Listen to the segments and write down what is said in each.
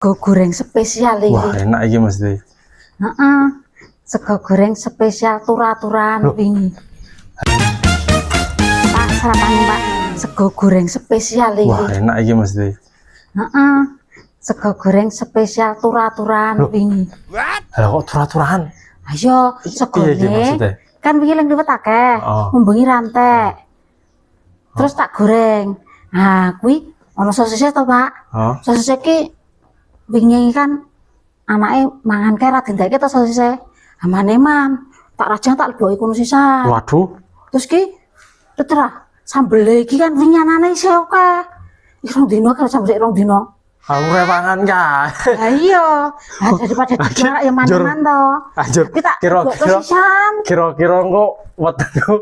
Sego goreng spesial iki. Wah, enak iki Mas Di. Heeh. Sego goreng spesial tur-aturan wingi. Pak, sarapan Pak. Sego goreng spesial iki. Wah, enak iki Mas Di. Heeh. Sego goreng spesial tur-aturan wingi. Lah kok tur-aturan? Ayo, Piye iki segone. maksudnya? Kan wingi leng liwet akeh, ngumbengi rantek. Terus tak goreng. Nah, kuwi ana sosisnya to, Pak. Sosis iki wingi kan anake mangan kae ra dendake to sosise. Amane man, tak rajang tak leboki kono sisan. Waduh. Terus ki terus sambel iki kan wingi anane isih akeh. Iki rong dino kan sambel rong dino. Aku rewangan ka. Lah iya, daripada dijual ya mangan to. Anjir. Kira-kira kok wetengku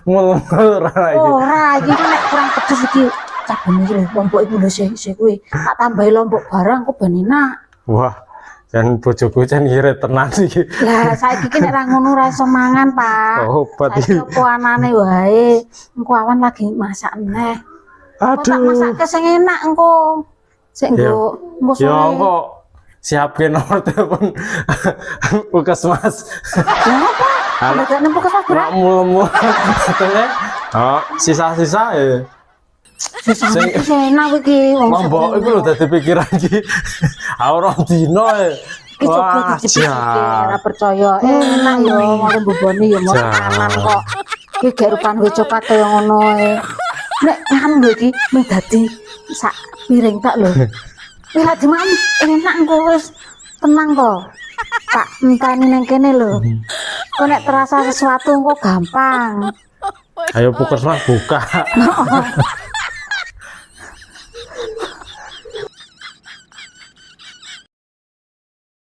mul-mul ora iki. Ora, iki kan nek kurang pedes iki. Cabene iki lho, lombok iku lho sik kuwi. Tak tambahi lombok barang kok ben enak. Wah, jan bojoku jan ngirit tenan iki. Lah saiki ki nek ra ngono ora iso mangan, Pak. Obat iki. Opo anane wae. Engko awan lagi masak neh. Aduh. Tak masakke sing enak engko. Sik engko sore. Ya kok siapke nomor telepon Puskesmas. Lah apa? Ada gak nemu ke Pak? Mul-mul. Oh, sisa-sisa ya. Sing enak iki wong lombok iku lho dadi pikiran iki. Ora dino e. Iki coba dicicip ora percaya. Enak yo ngene bobone yo mau kanan kok. Iki gak rupan wis coklat kaya ngono e. Nek kan lho iki mung dadi sak piring tak lho. Wis lak dimakan enak engko wis tenang to. Tak enteni nang kene lho. Kok nek terasa sesuatu engko gampang. Ayo Puskesmas buka.